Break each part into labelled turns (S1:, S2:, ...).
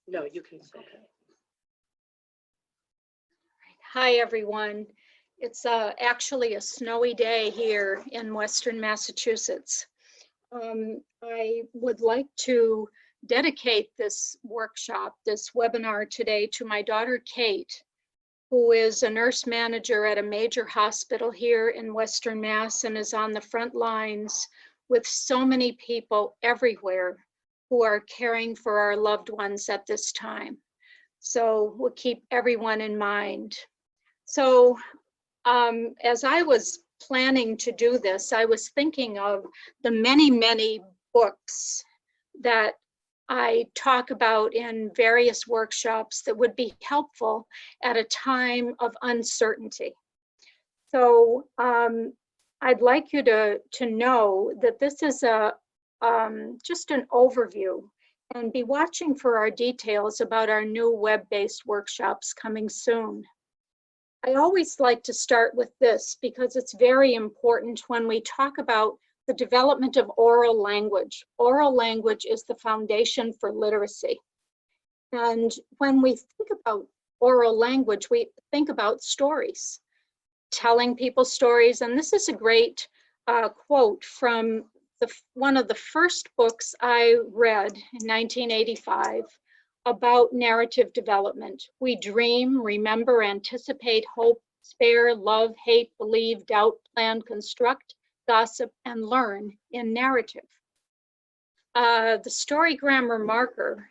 S1: No, you can say it.
S2: Hi, everyone. It's actually a snowy day here in Western Massachusetts. I would like to dedicate this workshop, this webinar today, to my daughter, Kate, who is a nurse manager at a major hospital here in Western Mass and is on the front lines with so many people everywhere who are caring for our loved ones at this time. So we'll keep everyone in mind. So as I was planning to do this, I was thinking of the many, many books that I talk about in various workshops that would be helpful at a time of uncertainty. So I'd like you to know that this is just an overview, and be watching for our details about our new web-based workshops coming soon. I always like to start with this because it's very important when we talk about the development of oral language. Oral language is the foundation for literacy. And when we think about oral language, we think about stories, telling people stories. And this is a great quote from one of the first books I read in 1985 about narrative development. We dream, remember, anticipate, hope, spare, love, hate, believe, doubt, plan, construct, gossip, and learn in narrative. The story grammar marker,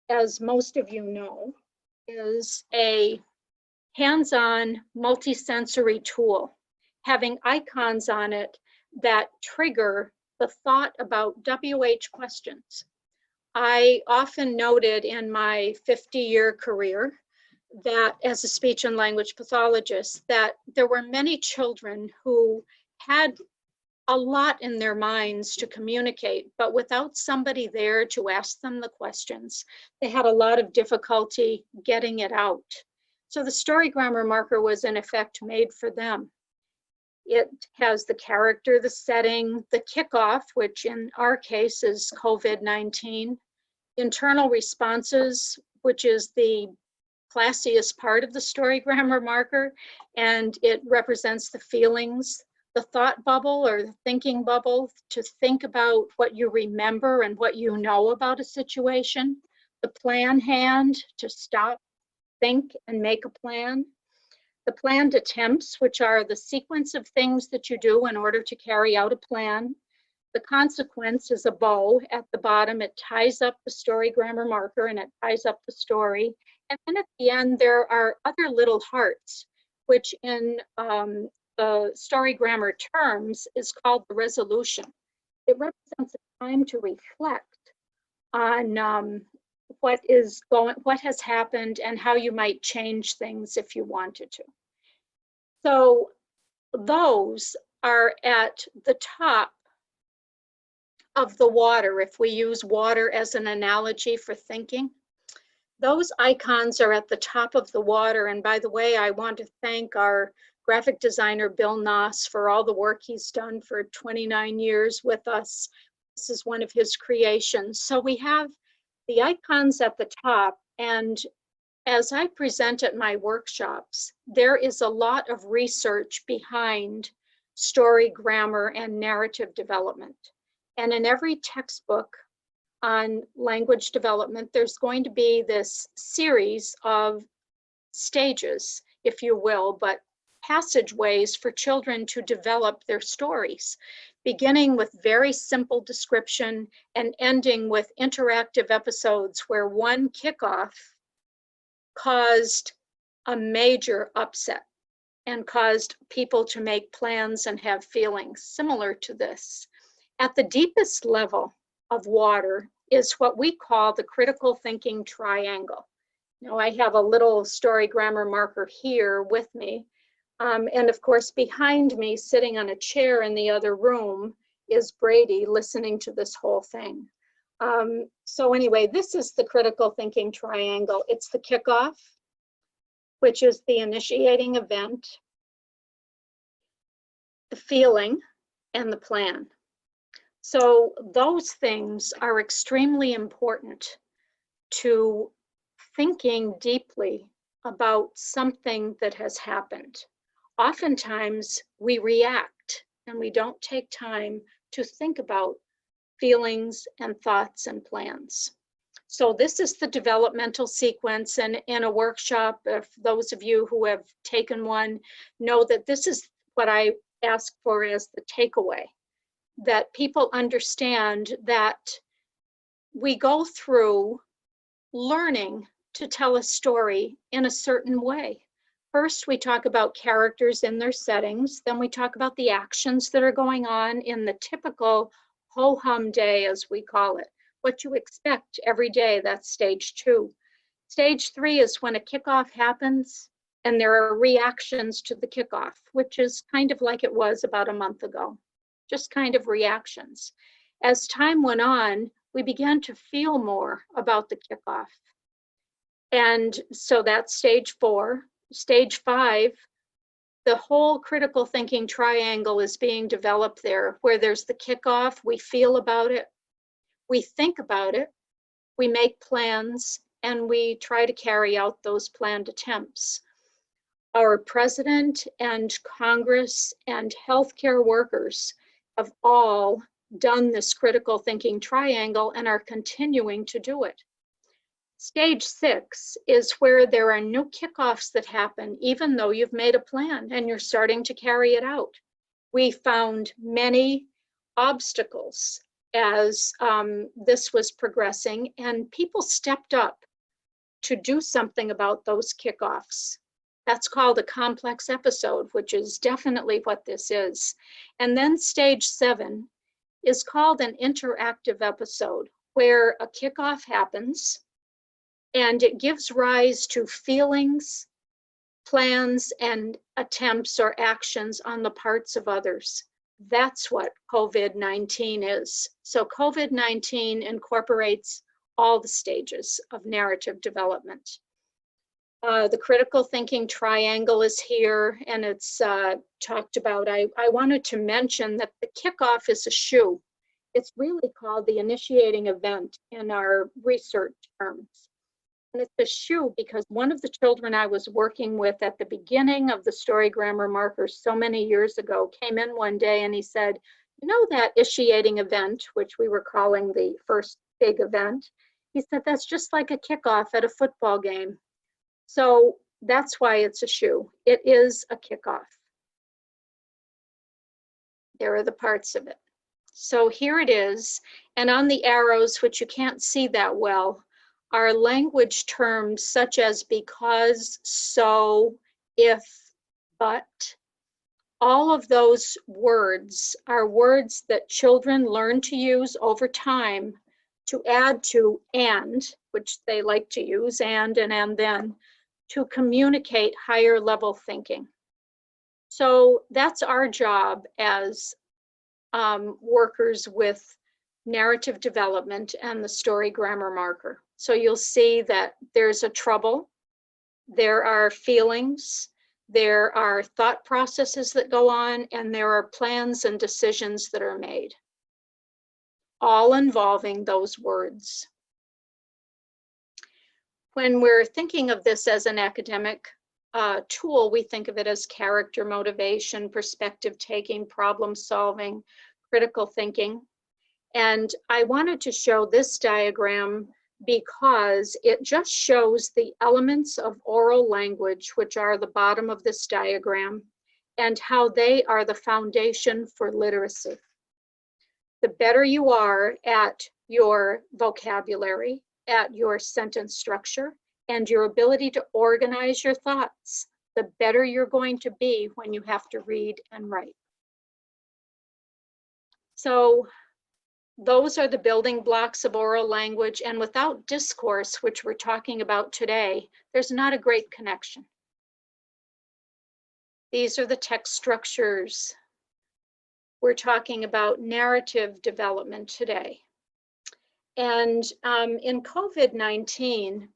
S2: as most of you know, is a hands-on multisensory tool, having icons on it that trigger the thought about WH questions. I often noted in my 50-year career that as a speech and language pathologist, that there were many children who had a lot in their minds to communicate, but without somebody there to ask them the questions, they had a lot of difficulty getting it out. So the story grammar marker was in effect made for them. It has the character, the setting, the kickoff, which in our case is COVID-19, internal responses, which is the classiest part of the story grammar marker, and it represents the feelings, the thought bubble or the thinking bubble, to think about what you remember and what you know about a situation, the plan hand, to stop, think, and make a plan. The planned attempts, which are the sequence of things that you do in order to carry out a plan. The consequence is a bow at the bottom. It ties up the story grammar marker and it ties up the story. And then at the end, there are other little hearts, which in the story grammar terms is called the resolution. It represents a time to reflect on what has happened and how you might change things if you wanted to. So those are at the top of the water, if we use water as an analogy for thinking. Those icons are at the top of the water. And by the way, I want to thank our graphic designer, Bill Noss, for all the work he's done for 29 years with us. This is one of his creations. So we have the icons at the top, and as I present at my workshops, there is a lot of research behind story grammar and narrative development. And in every textbook on language development, there's going to be this series of stages, if you will, but passageways for children to develop their stories, beginning with very simple description and ending with interactive episodes where one kickoff caused a major upset and caused people to make plans and have feelings similar to this. At the deepest level of water is what we call the critical thinking triangle. Now I have a little story grammar marker here with me. And of course, behind me, sitting on a chair in the other room, is Brady listening to this whole thing. So anyway, this is the critical thinking triangle. It's the kickoff, which is the initiating event, the feeling, and the plan. So those things are extremely important to thinking deeply about something that has happened. Oftentimes we react and we don't take time to think about feelings and thoughts and plans. So this is the developmental sequence, and in a workshop, if those of you who have taken one know that this is what I ask for as the takeaway, that people understand that we go through learning to tell a story in a certain way. First, we talk about characters in their settings. Then we talk about the actions that are going on in the typical ho-hum day, as we call it. What you expect every day, that's stage 2. Stage 3 is when a kickoff happens and there are reactions to the kickoff, which is kind of like it was about a month ago, just kind of reactions. As time went on, we began to feel more about the kickoff. And so that's stage 4. Stage 5, the whole critical thinking triangle is being developed there, where there's the kickoff, we feel about it, we think about it, we make plans, and we try to carry out those planned attempts. Our president and Congress and healthcare workers have all done this critical thinking triangle and are continuing to do it. Stage 6 is where there are new kickoffs that happen, even though you've made a plan and you're starting to carry it out. We found many obstacles as this was progressing, and people stepped up to do something about those kickoffs. That's called a complex episode, which is definitely what this is. And then stage 7 is called an interactive episode, where a kickoff happens and it gives rise to feelings, plans, and attempts or actions on the parts of others. That's what COVID-19 is. So COVID-19 incorporates all the stages of narrative development. The critical thinking triangle is here, and it's talked about. I wanted to mention that the kickoff is a shoe. It's really called the initiating event in our research terms. And it's a shoe because one of the children I was working with at the beginning of the story grammar markers so many years ago came in one day and he said, you know that initiating event, which we were calling the first big event? He said, that's just like a kickoff at a football game. So that's why it's a shoe. It is a kickoff. There are the parts of it. So here it is. And on the arrows, which you can't see that well, are language terms such as because, so, if, but. All of those words are words that children learn to use over time to add to and, which they like to use, and then, to communicate higher level thinking. So that's our job as workers with narrative development and the story grammar marker. So you'll see that there's a trouble, there are feelings, there are thought processes that go on, and there are plans and decisions that are made, all involving those words. When we're thinking of this as an academic tool, we think of it as character motivation, perspective taking, problem solving, critical thinking. And I wanted to show this diagram because it just shows the elements of oral language, which are the bottom of this diagram, and how they are the foundation for literacy. The better you are at your vocabulary, at your sentence structure, and your ability to organize your thoughts, the better you're going to be when you have to read and write. So those are the building blocks of oral language, and without discourse, which we're talking about today, there's not a great connection. These are the text structures. We're talking about narrative development today. And in COVID-19,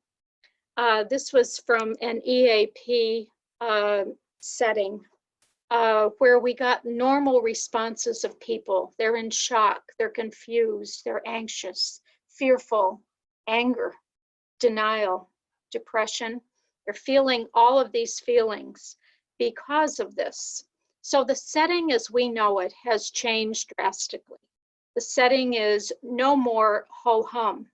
S2: this was from an EAP setting where we got normal responses of people. They're in shock, they're confused, they're anxious, fearful, anger, denial, depression. They're feeling all of these feelings because of this. So the setting as we know it has changed drastically. The setting is no more ho-hum.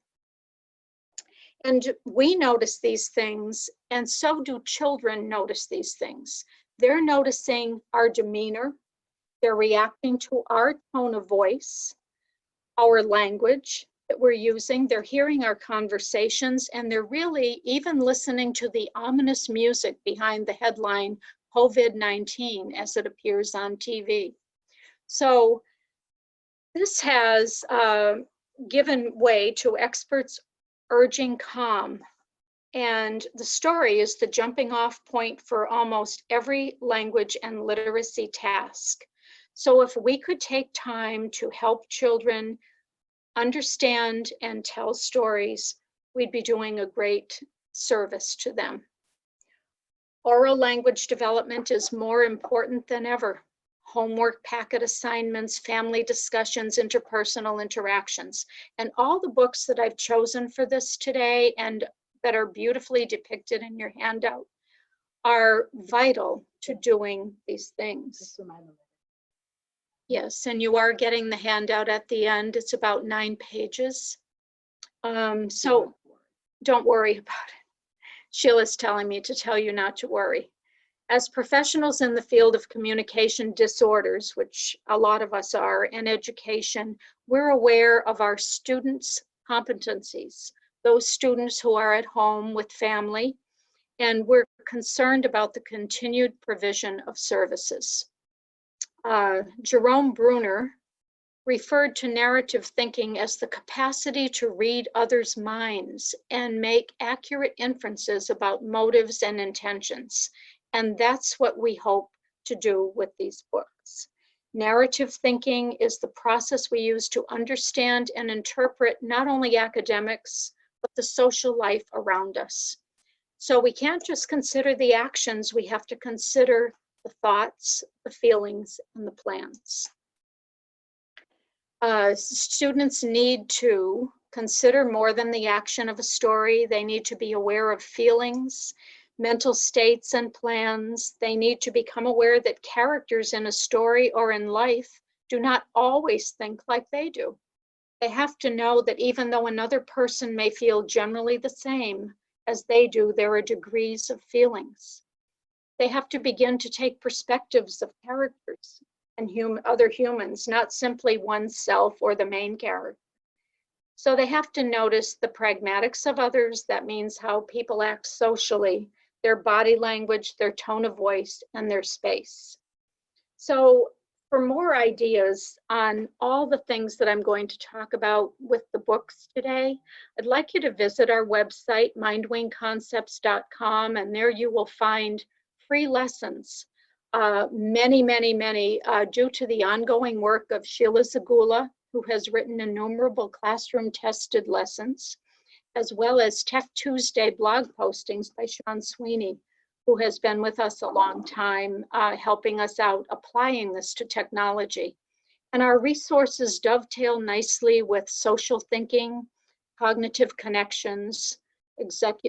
S2: And we notice these things, and so do children notice these things. They're noticing our demeanor. They're reacting to our tone of voice, our language that we're using. They're hearing our conversations, and they're really even listening to the ominous music behind the headline COVID-19 as it appears on TV. So this has given way to experts urging calm. And the story is the jumping off point for almost every language and literacy task. So if we could take time to help children understand and tell stories, we'd be doing a great service to them. Oral language development is more important than ever. Homework, packet assignments, family discussions, interpersonal interactions. And all the books that I've chosen for this today and that are beautifully depicted in your handout are vital to doing these things. Yes, and you are getting the handout at the end. It's about 9 pages. So don't worry about it. Sheila's telling me to tell you not to worry. As professionals in the field of communication disorders, which a lot of us are, and education, we're aware of our students' competencies, those students who are at home with family, and we're concerned about the continued provision of services. Jerome Bruner referred to narrative thinking as the capacity to read others' minds and make accurate inferences about motives and intentions. And that's what we hope to do with these books. Narrative thinking is the process we use to understand and interpret not only academics, but the social life around us. So we can't just consider the actions, we have to consider the thoughts, the feelings, and the plans. Students need to consider more than the action of a story. They need to be aware of feelings, mental states, and plans. They need to become aware that characters in a story or in life do not always think like they do. They have to know that even though another person may feel generally the same as they do, there are degrees of feelings. They have to begin to take perspectives of characters and other humans, not simply oneself or the main character. So they have to notice the pragmatics of others. That means how people act socially, their body language, their tone of voice, and their space. So for more ideas on all the things that I'm going to talk about with the books today, I'd like you to visit our website, mindwingconcepts.com, and there you will find free lessons, many, due to the ongoing work of Sheila Zagula, who has written innumerable classroom tested lessons, as well as Tech Tuesday blog postings by Sean Sweeney, who has been with us a long time, helping us out applying this to technology. And our resources dovetail nicely with social thinking, cognitive connections,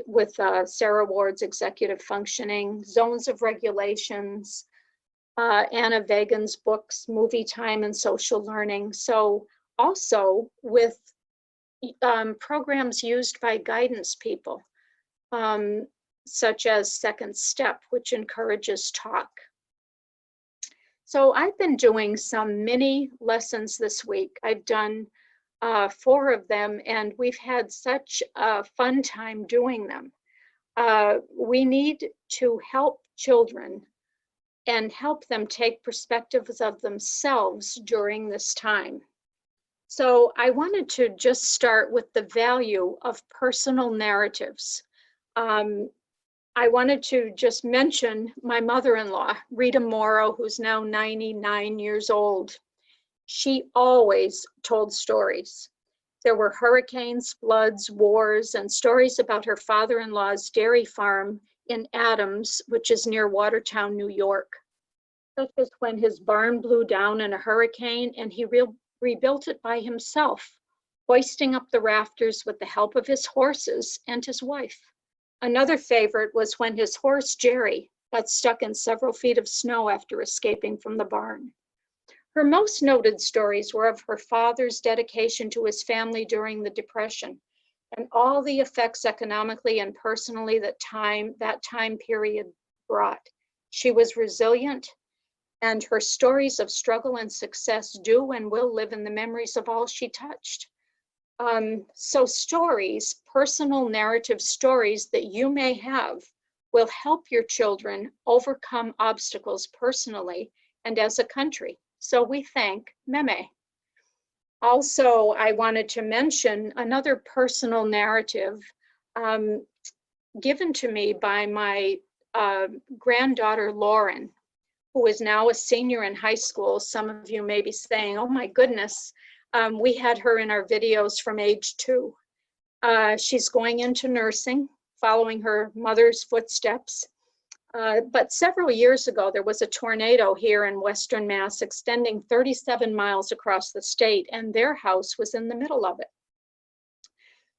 S2: with Sarah Ward's executive functioning, zones of regulations, Anna Vagan's books, Movie Time and Social Learning. So also with programs used by guidance people, such as Second Step, which encourages talk. So I've been doing some mini lessons this week. I've done 4 of them, and we've had such a fun time doing them. We need to help children and help them take perspectives of themselves during this time. So I wanted to just start with the value of personal narratives. I wanted to just mention my mother-in-law, Rita Morrow, who's now 99 years old. She always told stories. There were hurricanes, floods, wars, and stories about her father-in-law's dairy farm in Adams, which is near Watertown, New York. Such as when his barn blew down in a hurricane and he rebuilt it by himself, hoisting up the rafters with the help of his horses and his wife. Another favorite was when his horse, Jerry, got stuck in several feet of snow after escaping from the barn. Her most noted stories were of her father's dedication to his family during the Depression and all the effects economically and personally that time period brought. She was resilient, and her stories of struggle and success do and will live in the memories of all she touched. So stories, personal narrative stories that you may have will help your children overcome obstacles personally and as a country. So we thank Meme. Also, I wanted to mention another personal narrative given to me by my granddaughter, Lauren, who is now a senior in high school. Some of you may be saying, oh my goodness, we had her in our videos from age 2. She's going into nursing, following her mother's footsteps. But several years ago, there was a tornado here in Western Mass extending 37 miles across the state, and their house was in the middle of it.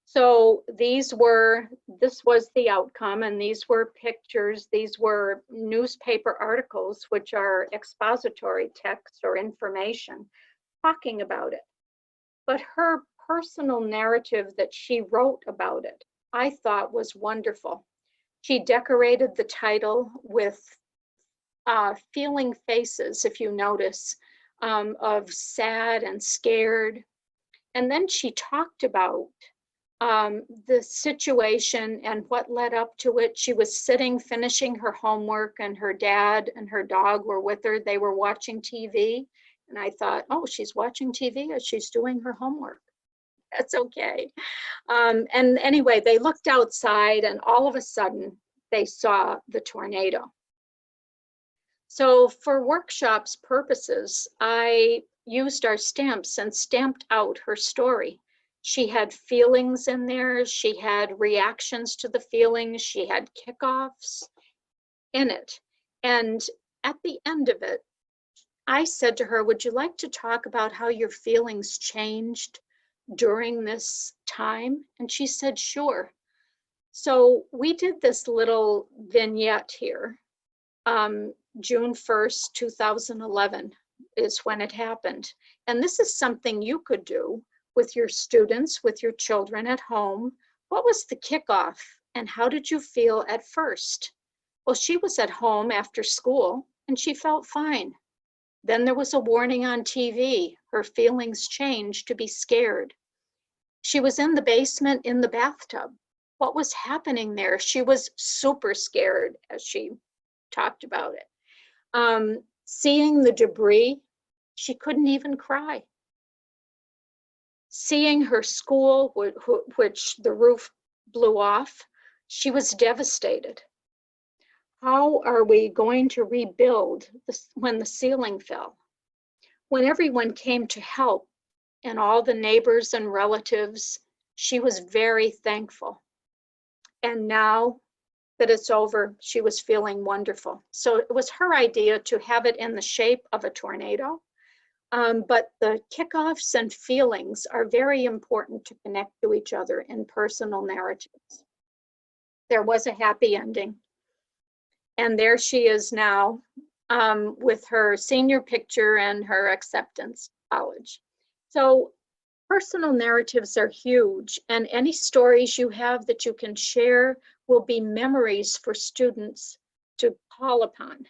S2: So this was the outcome, and these were pictures, these were newspaper articles, which are expository text or information talking about it. But her personal narrative that she wrote about it, I thought was wonderful. She decorated the title with feeling faces, if you notice, of sad and scared. And then she talked about the situation and what led up to it. She was sitting, finishing her homework, and her dad and her dog were with her. They were watching TV. And I thought, oh, she's watching TV as she's doing her homework. That's okay. And anyway, they looked outside, and all of a sudden they saw the tornado. So for workshops purposes, I used our stamps and stamped out her story. She had feelings in there. She had reactions to the feelings. She had kickoffs in it. And at the end of it, I said to her, would you like to talk about how your feelings changed during this time? And she said, sure. So we did this little vignette here. June 1st, 2011 is when it happened. And this is something you could do with your students, with your children at home. What was the kickoff and how did you feel at first? Well, she was at home after school and she felt fine. Then there was a warning on TV. Her feelings changed to be scared. She was in the basement in the bathtub. What was happening there? She was super scared as she talked about it. Seeing the debris, she couldn't even cry. Seeing her school, which the roof blew off, she was devastated. How are we going to rebuild this when the ceiling fell? When everyone came to help and all the neighbors and relatives, she was very thankful. And now that it's over, she was feeling wonderful. So it was her idea to have it in the shape of a tornado. But the kickoffs and feelings are very important to connect to each other in personal narratives. There was a happy ending. And there she is now with her senior picture and her acceptance college. So personal narratives are huge, and any stories you have that you can share will be memories for students to call upon.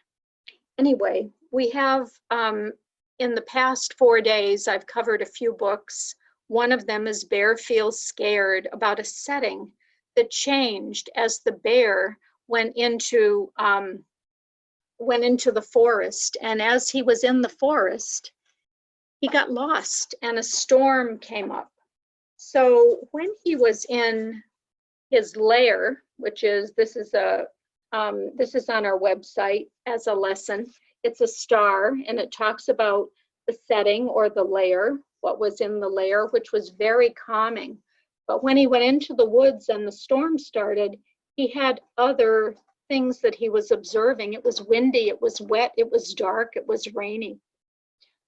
S2: Anyway, we have in the past 4 days, I've covered a few books. One of them is Bear Feels Scared, about a setting that changed as the bear went into the forest. And as he was in the forest, he got lost and a storm came up. So when he was in his lair, which is, this is on our website as a lesson. It's a star and it talks about the setting or the lair, what was in the lair, which was very calming. But when he went into the woods and the storm started, he had other things that he was observing. It was windy, it was wet, it was dark, it was rainy.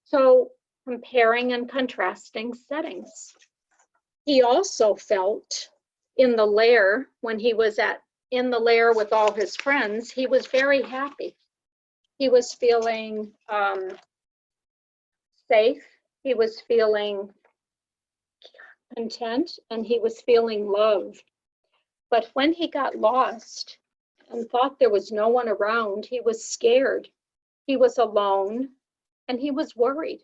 S2: So comparing and contrasting settings. He also felt in the lair when he was at in the lair with all his friends, he was very happy. He was feeling safe, he was feeling content, and he was feeling loved. But when he got lost and thought there was no one around, he was scared. He was alone and he was worried.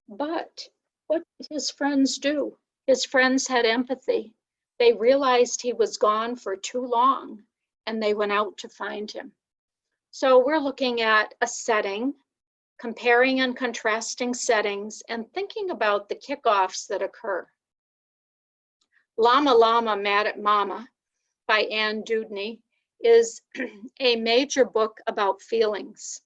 S2: But what did his friends do? His friends had empathy. They realized he was gone for too long and they went out to find him. So we're looking at a setting, comparing and contrasting settings, and thinking about the kickoffs that occur. Llama, Llama, Mad at Mama by Ann Dewdney is a major book about feelings.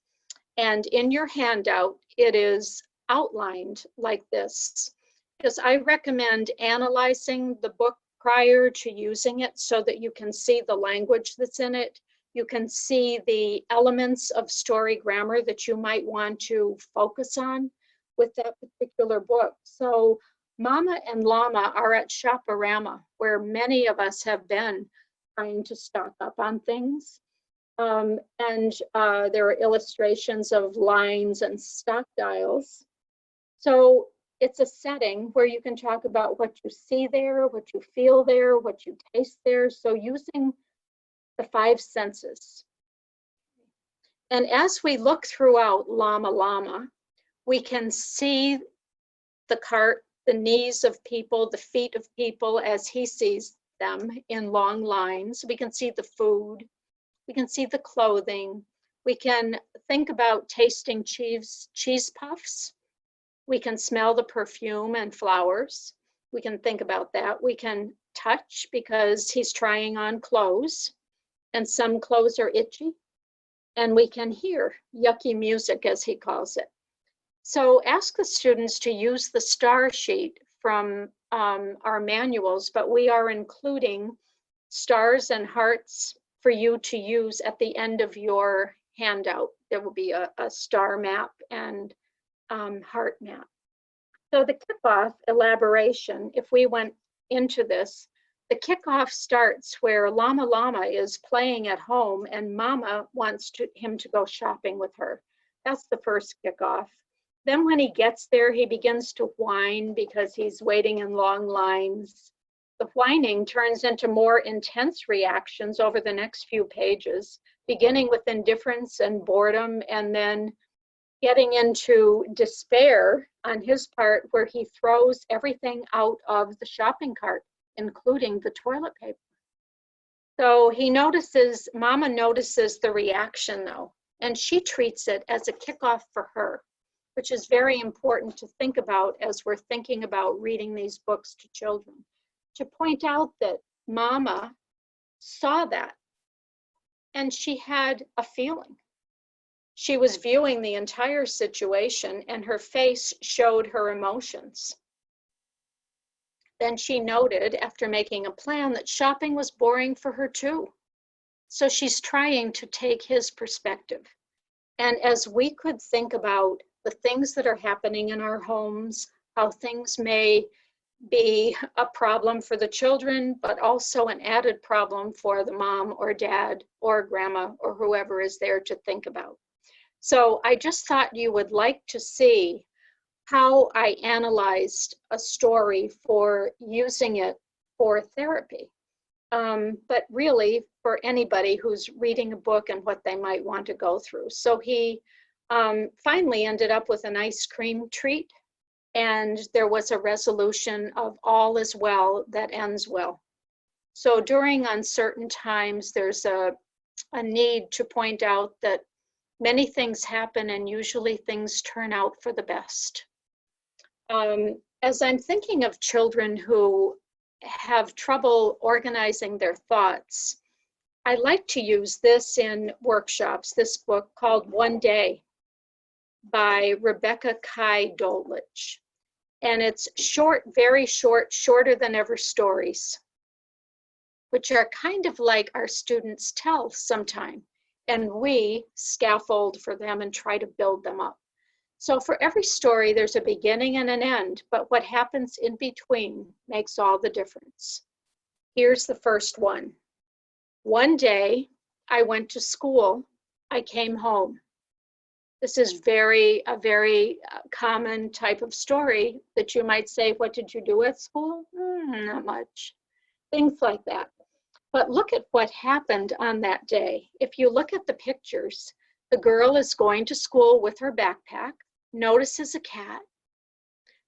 S2: And in your handout, it is outlined like this, because I recommend analyzing the book prior to using it so that you can see the language that's in it. You can see the elements of story grammar that you might want to focus on with that particular book. So Mama and Llama are at Shop-A-Rama, where many of us have been trying to stock up on things. There are illustrations of lines and stock dials. So it's a setting where you can talk about what you see there, what you feel there, what you taste there. So using the 5 senses. And as we look throughout Llama, Llama, we can see the cart, the knees of people, the feet of people as he sees them in long lines. We can see the food, we can see the clothing, we can think about tasting cheese puffs, we can smell the perfume and flowers, we can think about that. We can touch because he's trying on clothes and some clothes are itchy, and we can hear yucky music, as he calls it. So ask the students to use the star sheet from our manuals, but we are including stars and hearts for you to use at the end of your handout. There will be a star map and heart map. So the kickoff elaboration, if we went into this, the kickoff starts where Llama Llama is playing at home and Mama wants him to go shopping with her. That's the first kickoff. Then when he gets there, he begins to whine because he's waiting in long lines. The whining turns into more intense reactions over the next few pages, beginning with indifference and boredom, and then getting into despair on his part, where he throws everything out of the shopping cart, including the toilet paper. So Mama notices the reaction though, and she treats it as a kickoff for her, which is very important to think about as we're thinking about reading these books to children, to point out that Mama saw that and she had a feeling. She was viewing the entire situation and her face showed her emotions. Then she noted, after making a plan, that shopping was boring for her too. So she's trying to take his perspective. And as we could think about the things that are happening in our homes, how things may be a problem for the children, but also an added problem for the mom or dad or grandma or whoever is there to think about. So I just thought you would like to see how I analyzed a story for using it for therapy, but really for anybody who's reading a book and what they might want to go through. So he finally ended up with an ice cream treat, and there was a resolution of all is well that ends well. So during uncertain times, there's a need to point out that many things happen and usually things turn out for the best. As I'm thinking of children who have trouble organizing their thoughts, I like to use this in workshops, this book called One Day by Rebecca Kai Dolich. And it's short, very short, shorter than ever stories, which are kind of like our students tell sometime. And we scaffold for them and try to build them up. So for every story, there's a beginning and an end, but what happens in between makes all the difference. Here's the first one. One day I went to school, I came home. This is a very common type of story that you might say, what did you do at school? Not much. Things like that. But look at what happened on that day. If you look at the pictures, the girl is going to school with her backpack, notices a cat,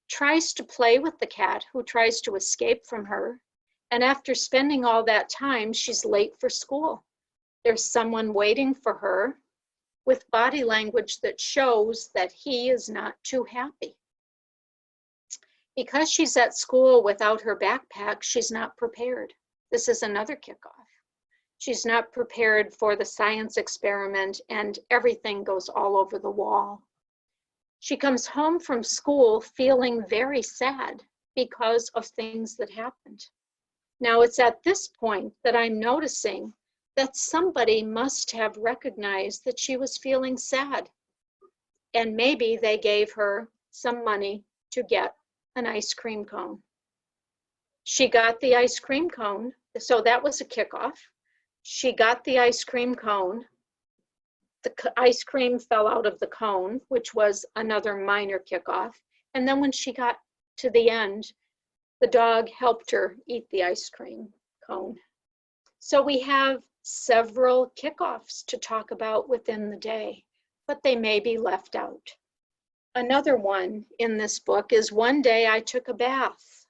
S2: tries to play with the cat who tries to escape from her. And after spending all that time, she's late for school. There's someone waiting for her with body language that shows that he is not too happy. Because she's at school without her backpack, she's not prepared. This is another kickoff. She's not prepared for the science experiment and everything goes all over the wall. She comes home from school feeling very sad because of things that happened. Now it's at this point that I'm noticing that somebody must have recognized that she was feeling sad. And maybe they gave her some money to get an ice cream cone. She got the ice cream cone, so that was a kickoff. She got the ice cream cone. The ice cream fell out of the cone, which was another minor kickoff. And then when she got to the end, the dog helped her eat the ice cream cone. So we have several kickoffs to talk about within the day, but they may be left out. Another one in this book is one day I took a bath,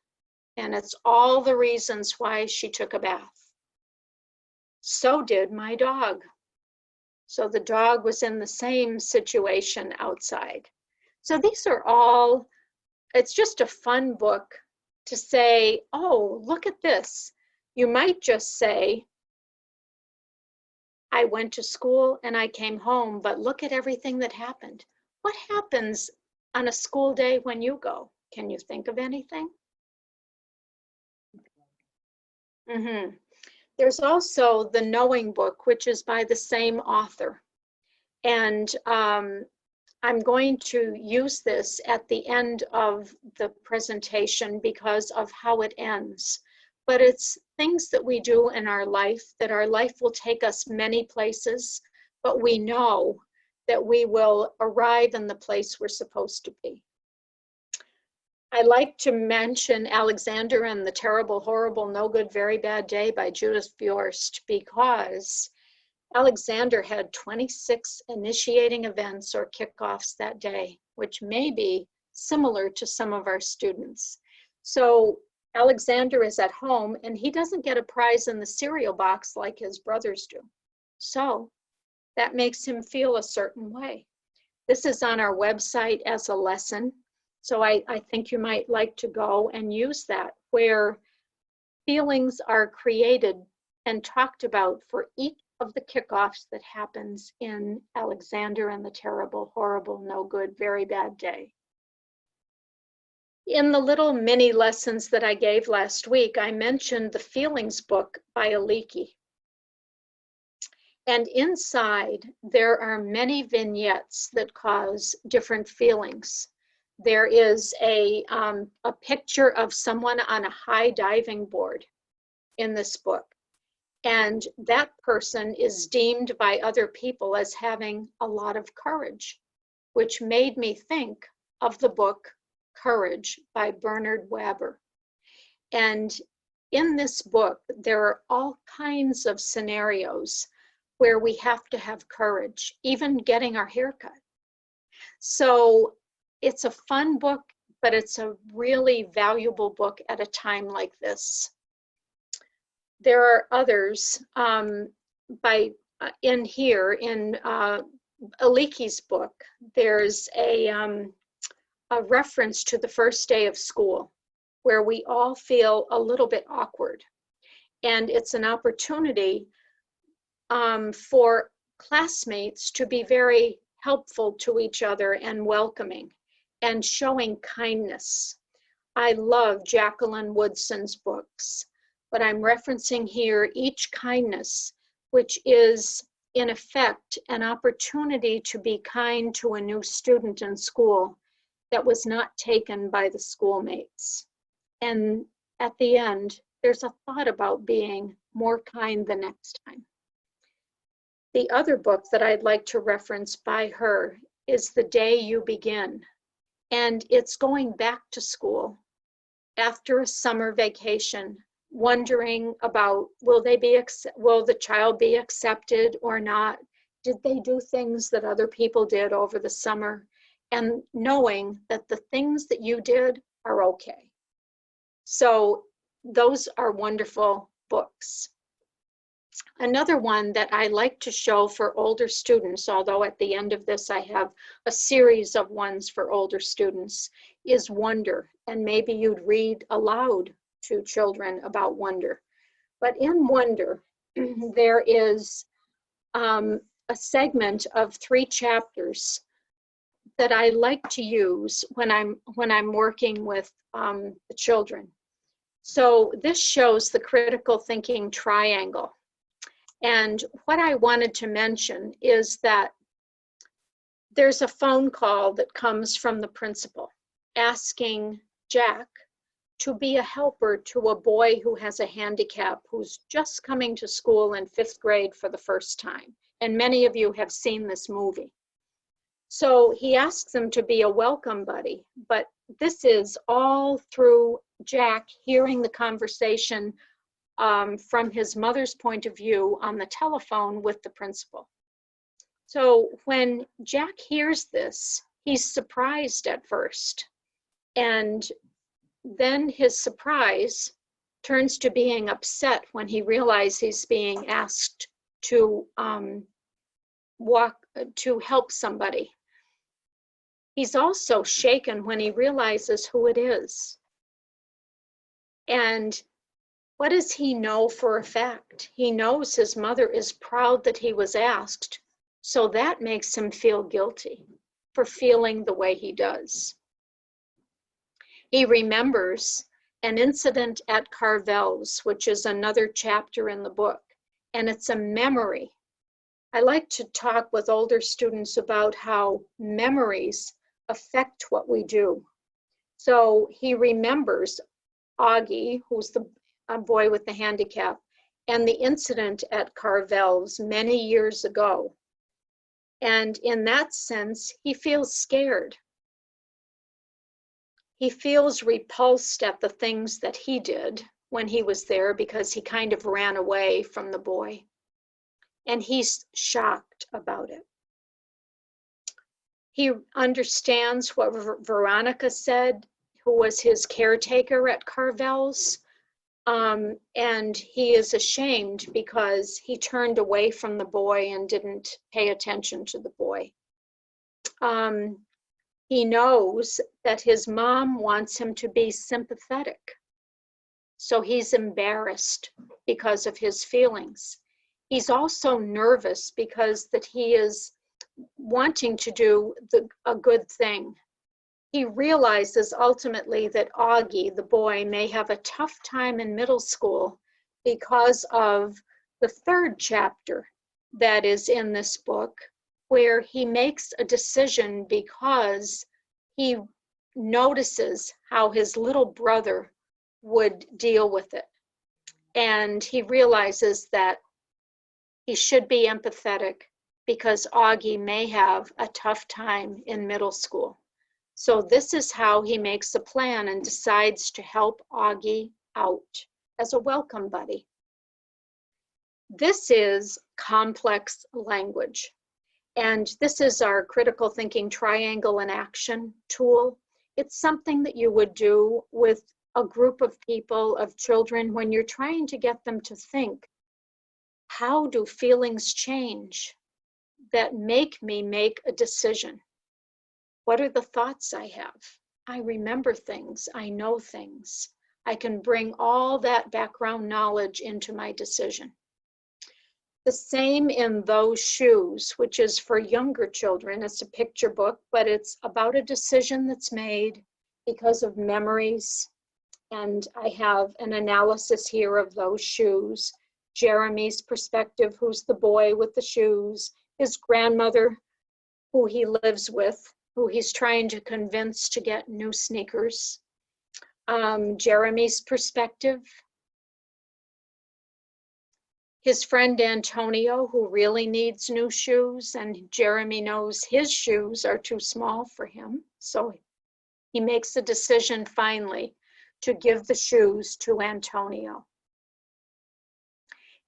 S2: and it's all the reasons why she took a bath. So did my dog. So the dog was in the same situation outside. So these are all, it's just a fun book to say, oh, look at this. You might just say, I went to school and I came home, but look at everything that happened. What happens on a school day when you go? Can you think of anything? There's also the Knowing book, which is by the same author. And I'm going to use this at the end of the presentation because of how it ends. But it's things that we do in our life, that our life will take us many places, but we know that we will arrive in the place we're supposed to be. I like to mention Alexander and the Terrible, Horrible, No Good, Very Bad Day by Judith Viorst, because Alexander had 26 initiating events or kickoffs that day, which may be similar to some of our students. So Alexander is at home and he doesn't get a prize in the cereal box like his brothers do. So that makes him feel a certain way. This is on our website as a lesson. So I think you might like to go and use that, where feelings are created and talked about for each of the kickoffs that happens in Alexander and the Terrible, Horrible, No Good, Very Bad Day. In the little mini lessons that I gave last week, I mentioned the Feelings book by Aliki. And inside, there are many vignettes that cause different feelings. There is a picture of someone on a high diving board in this book. And that person is deemed by other people as having a lot of courage, which made me think of the book Courage by Bernard Waber. And in this book, there are all kinds of scenarios where we have to have courage, even getting our hair cut. So it's a fun book, but it's a really valuable book at a time like this. There are others in here, in Aliki's book, there's a reference to the first day of school where we all feel a little bit awkward. And it's an opportunity for classmates to be very helpful to each other and welcoming and showing kindness. I love Jacqueline Woodson's books, but I'm referencing here Each Kindness, which is in effect an opportunity to be kind to a new student in school that was not taken by the schoolmates. And at the end, there's a thought about being more kind the next time. The other book that I'd like to reference by her is The Day You Begin. And it's going back to school after a summer vacation, wondering about will the child be accepted or not? Did they do things that other people did over the summer? And knowing that the things that you did are okay. So those are wonderful books. Another one that I like to show for older students, although at the end of this I have a series of ones for older students, is Wonder. And maybe you'd read aloud to children about wonder. But in Wonder, there is a segment of 3 chapters that I like to use when I'm working with the children. So this shows the critical thinking triangle. And what I wanted to mention is that there's a phone call that comes from the principal asking Jack to be a helper to a boy who has a handicap who's just coming to school in 5th grade for the first time. And many of you have seen this movie. So he asks him to be a welcome buddy, but this is all through Jack hearing the conversation from his mother's point of view on the telephone with the principal. So when Jack hears this, he's surprised at first. And then his surprise turns to being upset when he realizes he's being asked to help somebody. He's also shaken when he realizes who it is. And what does he know for a fact? He knows his mother is proud that he was asked, so that makes him feel guilty for feeling the way he does. He remembers an incident at Carvel's, which is another chapter in the book, and it's a memory. I like to talk with older students about how memories affect what we do. So he remembers Augie, who's a boy with the handicap, and the incident at Carvel's many years ago. And in that sense, he feels scared. He feels repulsed at the things that he did when he was there because he kind of ran away from the boy. And he's shocked about it. He understands what Veronica said, who was his caretaker at Carvel's. And he is ashamed because he turned away from the boy and didn't pay attention to the boy. He knows that his mom wants him to be sympathetic. So he's embarrassed because of his feelings. He's also nervous because that he is wanting to do a good thing. He realizes ultimately that Augie, the boy, may have a tough time in middle school because of the 3rd chapter that is in this book, where he makes a decision because he notices how his little brother would deal with it. And he realizes that he should be empathetic because Augie may have a tough time in middle school. So this is how he makes a plan and decides to help Augie out as a welcome buddy. This is complex language. And this is our critical thinking triangle in action tool. It's something that you would do with a group of people, of children, when you're trying to get them to think, how do feelings change that make me make a decision? What are the thoughts I have? I remember things, I know things. I can bring all that background knowledge into my decision. The same in Those Shoes, which is for younger children. It's a picture book, but it's about a decision that's made because of memories. And I have an analysis here of those shoes. Jeremy's perspective, who's the boy with the shoes, his grandmother, who he lives with, who he's trying to convince to get new sneakers. Jeremy's perspective, His friend Antonio, who really needs new shoes, and Jeremy knows his shoes are too small for him. So he makes a decision finally to give the shoes to Antonio.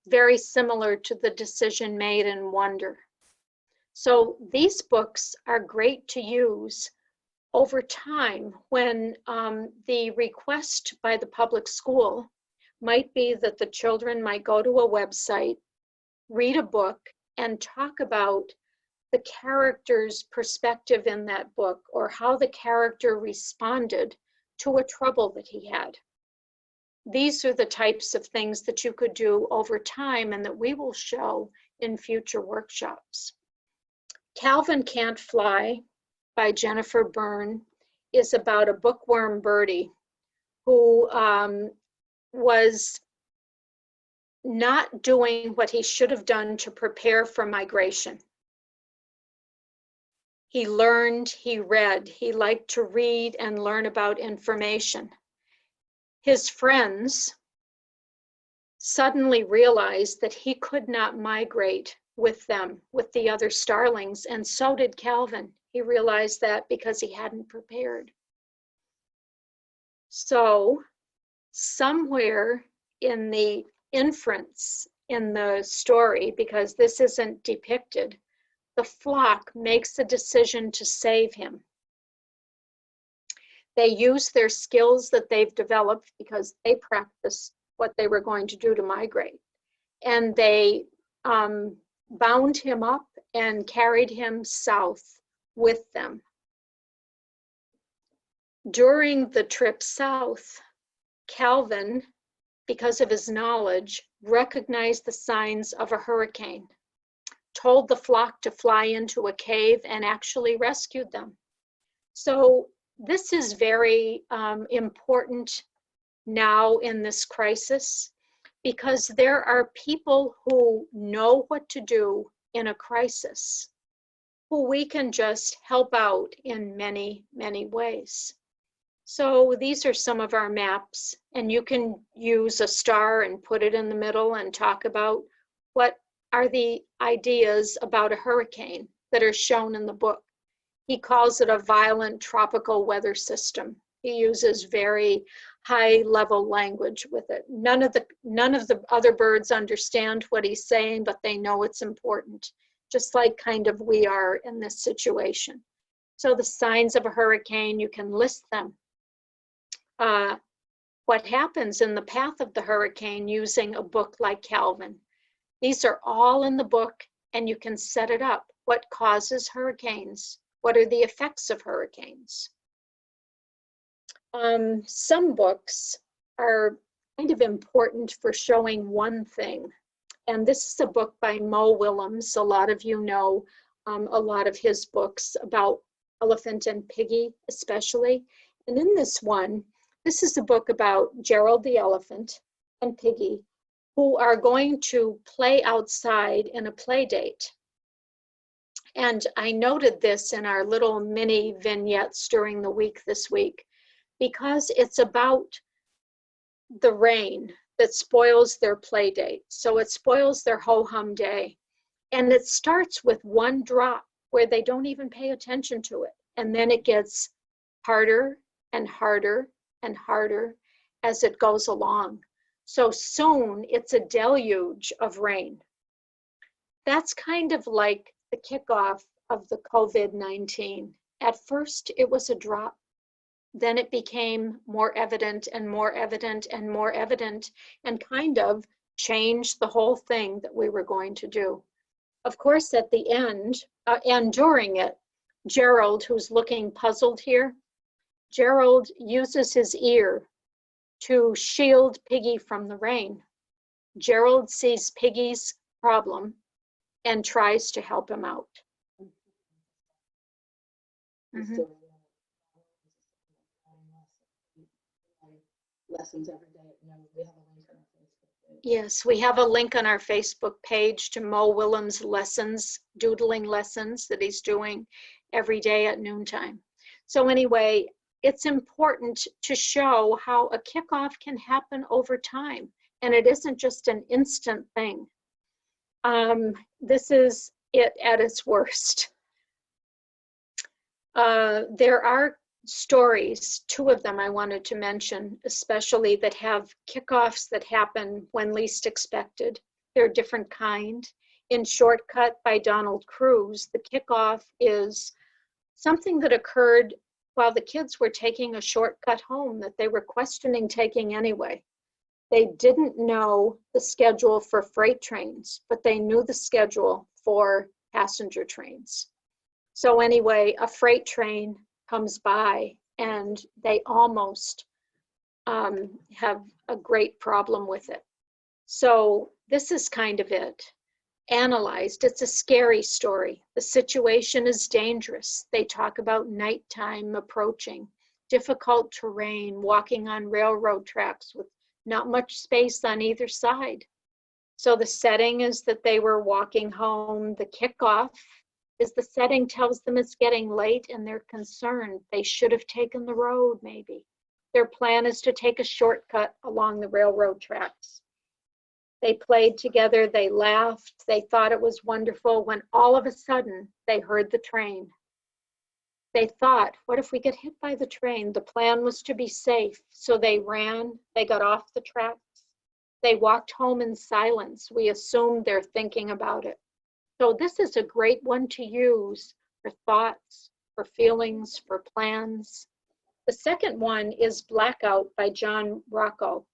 S2: Very similar to the decision made in Wonder. So these books are great to use over time when the request by the public school might be that the children might go to a website, read a book, and talk about the character's perspective in that book, or how the character responded to a trouble that he had. These are the types of things that you could do over time and that we will show in future workshops. Calvin Can't Fly by Jennifer Byrne is about a bookworm birdie who was not doing what he should have done to prepare for migration. He learned, he read, he liked to read and learn about information. His friends suddenly realized that he could not migrate with them, with the other starlings, and so did Calvin. He realized that because he hadn't prepared. So somewhere in the inference in the story, because this isn't depicted, the flock makes a decision to save him. They use their skills that they've developed because they practiced what they were going to do to migrate. And they bound him up and carried him south with them. During the trip south, Calvin, because of his knowledge, recognized the signs of a hurricane, told the flock to fly into a cave, and actually rescued them. So this is very important now in this crisis, because there are people who know what to do in a crisis, who we can just help out in many, many ways. So these are some of our maps, and you can use a star and put it in the middle and talk about what are the ideas about a hurricane that are shown in the book. He calls it a violent tropical weather system. He uses very high level language with it. None of the other birds understand what he's saying, but they know it's important, just like kind of we are in this situation. So the signs of a hurricane, you can list them. What happens in the path of the hurricane using a book like Calvin. These are all in the book, and you can set it up. What causes hurricanes? What are the effects of hurricanes? Some books are kind of important for showing one thing. And this is a book by Mo Willems. A lot of you know a lot of his books about Elephant and Piggy, especially. And in this one, this is a book about Gerald the elephant and Piggy, who are going to play outside in a play date. And I noted this in our little mini vignettes during the week this week, because it's about the rain that spoils their play date. So it spoils their ho-hum day. And it starts with one drop where they don't even pay attention to it. And then it gets harder and harder and harder as it goes along. So soon it's a deluge of rain. That's kind of like the kickoff of the COVID-19. At first it was a drop. Then it became more evident and more evident and more evident, and kind of changed the whole thing that we were going to do. Of course, at the end and during it, Gerald, who's looking puzzled here, Gerald uses his ear to shield Piggy from the rain. Gerald sees Piggy's problem and tries to help him out. Mm-hmm.
S1: Lessons every day. We have a link on our Facebook page.
S2: Yes, we have a link on our Facebook page to Mo Willems' lessons, doodling lessons that he's doing every day at noontime. So anyway, it's important to show how a kickoff can happen over time, and it isn't just an instant thing. This is it at its worst. There are stories, two of them I wanted to mention, especially that have kickoffs that happen when least expected. They're a different kind. In Shortcut by Donald Cruz, the kickoff is something that occurred while the kids were taking a shortcut home that they were questioning taking anyway. They didn't know the schedule for freight trains, but they knew the schedule for passenger trains. So anyway, a freight train comes by and they almost have a great problem with it. So this is kind of it. Analyzed, it's a scary story. The situation is dangerous. They talk about nighttime approaching, difficult terrain, walking on railroad tracks with not much space on either side. So the setting is that they were walking home. The kickoff is the setting tells them it's getting late and they're concerned. They should have taken the road maybe. Their plan is to take a shortcut along the railroad tracks. They played together, they laughed, they thought it was wonderful when all of a sudden they heard the train. They thought, what if we get hit by the train? The plan was to be safe. So they ran, they got off the tracks. They walked home in silence. We assumed they're thinking about it. So this is a great one to use for thoughts, for feelings, for plans. The second one is Blackout by John Rocco.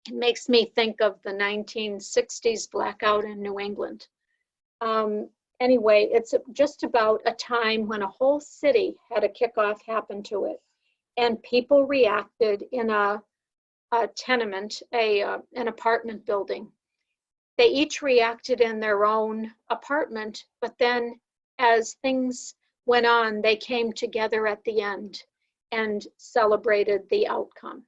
S2: It makes me think of the 1960s blackout in New England. Anyway, it's just about a time when a whole city had a kickoff happen to it. And people reacted in a tenement, an apartment building. They each reacted in their own apartment, but then as things went on, they came together at the end and celebrated the outcome.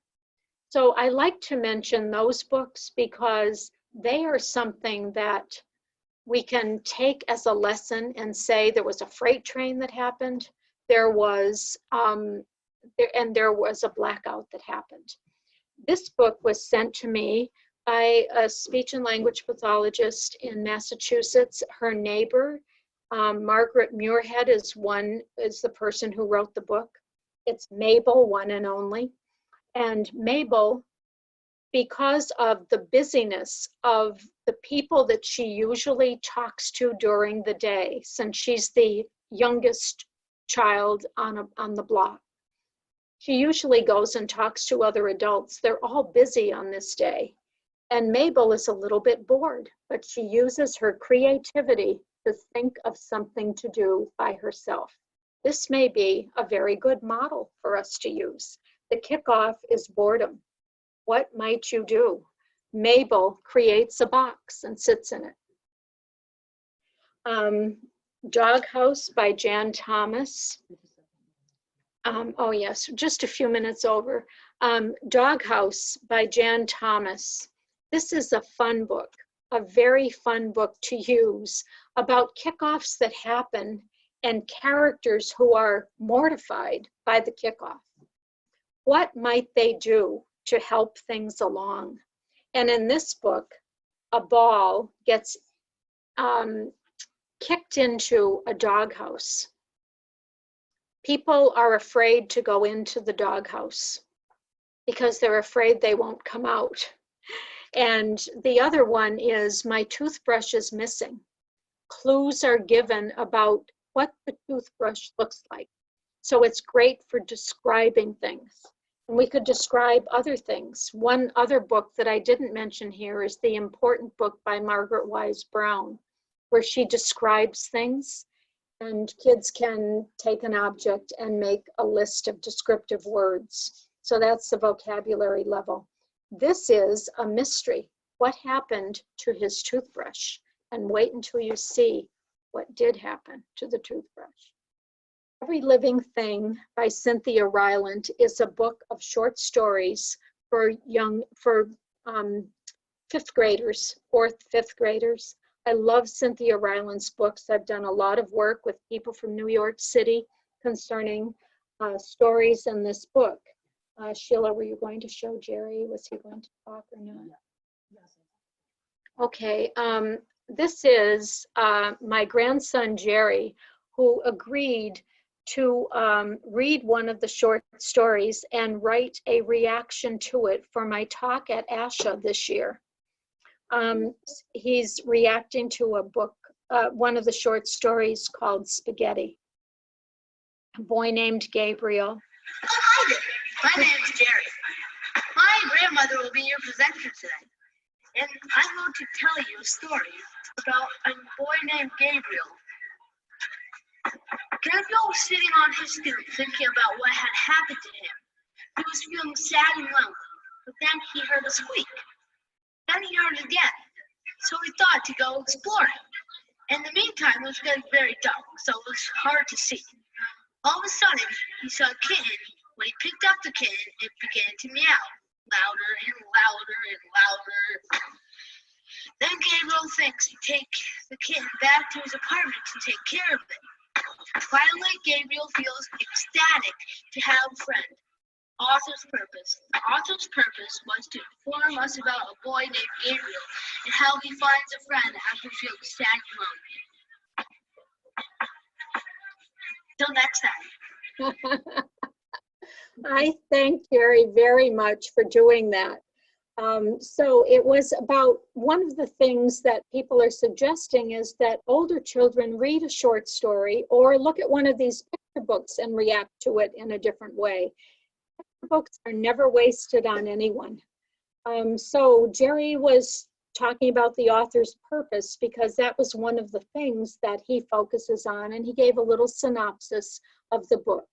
S2: So I like to mention those books because they are something that we can take as a lesson and say there was a freight train that happened, there was a blackout that happened. This book was sent to me by a speech and language pathologist in Massachusetts. Her neighbor, Margaret Muirhead, is the person who wrote the book. It's Mabel, one and only. And Mabel, because of the busyness of the people that she usually talks to during the day, since she's the youngest child on the block, she usually goes and talks to other adults. They're all busy on this day. And Mabel is a little bit bored, but she uses her creativity to think of something to do by herself. This may be a very good model for us to use. The kickoff is boredom. What might you do? Mabel creates a box and sits in it. Doghouse by Jan Thomas. Oh yes, just a few minutes over. Doghouse by Jan Thomas. This is a fun book, a very fun book to use about kickoffs that happen and characters who are mortified by the kickoff. What might they do to help things along? And in this book, a ball gets kicked into a doghouse. People are afraid to go into the doghouse because they're afraid they won't come out. And the other one is my toothbrush is missing. Clues are given about what the toothbrush looks like. So it's great for describing things. And we could describe other things. One other book that I didn't mention here is the important book by Margaret Wise Brown, where she describes things and kids can take an object and make a list of descriptive words. So that's the vocabulary level. This is a mystery. What happened to his toothbrush? And wait until you see what did happen to the toothbrush. Every Living Thing by Cynthia Ryland is a book of short stories for fifth graders, fifth graders. I love Cynthia Ryland's books. I've done a lot of work with people from New York City concerning stories in this book. Sheila, were you going to show Jerry? Was he going to talk or not? Okay. this is my grandson, Jerry, who agreed to read one of the short stories and write a reaction to it for my talk at ASHA this year. He's reacting to a book, one of the short stories called Spaghetti. A boy named Gabriel.
S3: Hi there. My name's Jerry. My grandmother will be your presenter today. And I'm going to tell you a story about a boy named Gabriel. Gabriel was sitting on his stoop thinking about what had happened to him. He was feeling sad and lonely, but then he heard a squeak. Then he heard it again, so he thought to go exploring. In the meantime, it was getting very dark, so it was hard to see. All of a sudden, he saw a kitten. When he picked up the kitten, it began to meow, louder and louder and louder. Then Gabriel thinks he'd take the kitten back to his apartment to take care of it. Finally, Gabriel feels ecstatic to have a friend. Author's purpose. The author's purpose was to inform us about a boy named Gabriel and how he finds a friend after feeling sad and lonely. Till next time.
S2: I thank Jerry very much for doing that. So it was about, one of the things that people are suggesting is that older children read a short story or look at one of these picture books and react to it in a different way. Picture books are never wasted on anyone. So Jerry was talking about the author's purpose because that was one of the things that he focuses on, and he gave a little synopsis of the book.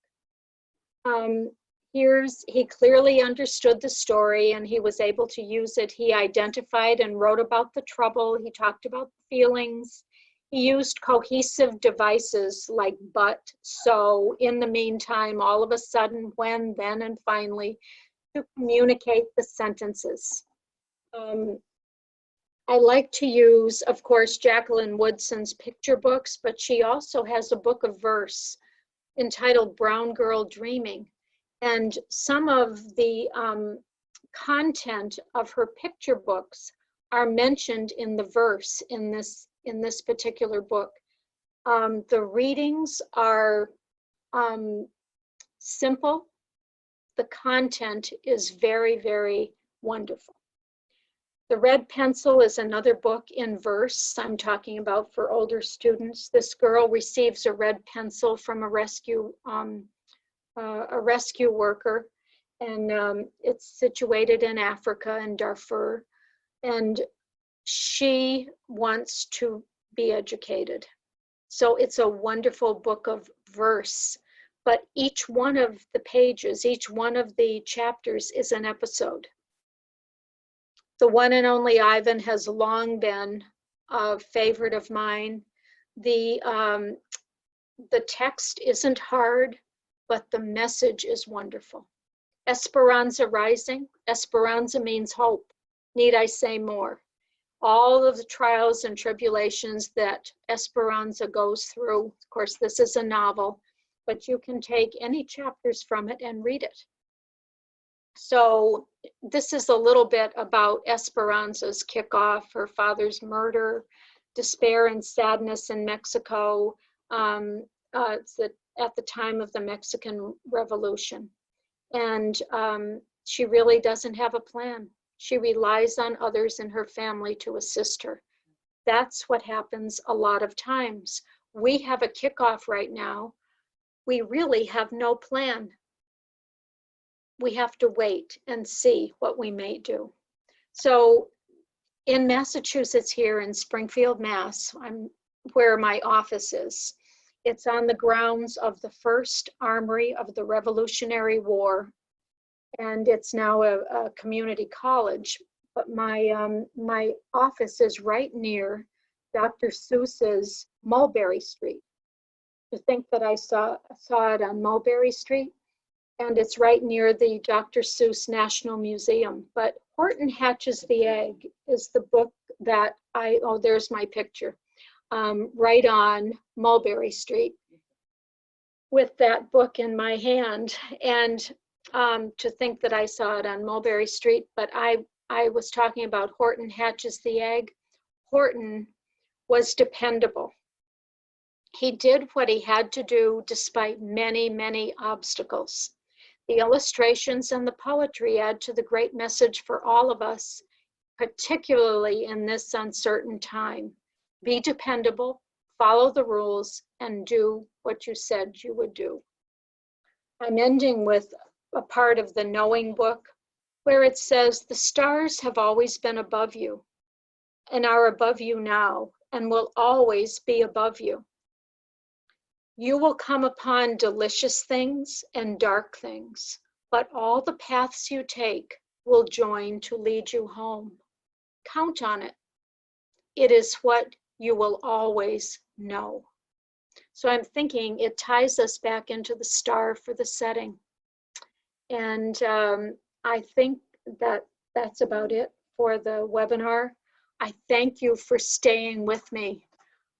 S2: He clearly understood the story and he was able to use it. He identified and wrote about the trouble. He talked about the feelings. He used cohesive devices like but, so, in the meantime, all of a sudden, when, then, and finally, to communicate the sentences. I like to use, of course, Jacqueline Woodson's picture books, but she also has a book of verse entitled Brown Girl Dreaming. And some of the content of her picture books are mentioned in the verse in this particular book. The readings are simple. The content is very, very wonderful. The Red Pencil is another book in verse I'm talking about for older students. This girl receives a red pencil from a rescue worker, and it's situated in Africa, in Darfur, and she wants to be educated. So it's a wonderful book of verse, but each one of the pages, each one of the chapters is an episode. The One and Only Ivan has long been a favorite of mine. The text isn't hard, but the message is wonderful. Esperanza Rising. Esperanza means hope. Need I say more? All of the trials and tribulations that Esperanza goes through. Of course, this is a novel, but you can take any chapters from it and read it. So this is a little bit about Esperanza's kickoff, her father's murder, despair and sadness in Mexico. It's at the time of the Mexican Revolution. And she really doesn't have a plan. She relies on others in her family to assist her. That's what happens a lot of times. We have a kickoff right now. We really have no plan. We have to wait and see what we may do. So in Massachusetts here in Springfield, Mass, where my office is, it's on the grounds of the first armory of the Revolutionary War, and it's now a community college. But my office is right near Dr. Seuss's Mulberry Street. To think that I saw it on Mulberry Street, and it's right near the Dr. Seuss National Museum. But Horton Hatches the Egg is the book that there's my picture. Right on Mulberry Street with that book in my hand. And to think that I saw it on Mulberry Street, but I was talking about Horton Hatches the Egg. Horton was dependable. He did what he had to do despite many, many obstacles. The illustrations and the poetry add to the great message for all of us, particularly in this uncertain time. Be dependable, follow the rules, and do what you said you would do. I'm ending with a part of the Knowing book where it says, the stars have always been above you and are above you now and will always be above you. You will come upon delicious things and dark things, but all the paths you take will join to lead you home. Count on it. It is what you will always know. So I'm thinking it ties us back into the star for the setting. And I think that that's about it for the webinar. I thank you for staying with me.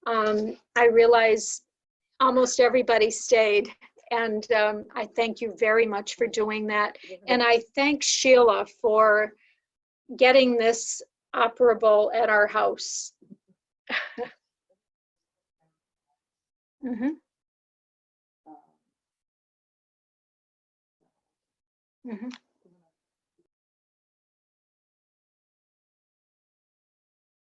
S2: I realize almost everybody stayed, and I thank you very much for doing that. And I thank Sheila for getting this operable at our house. Mm-hmm. Mm-hmm.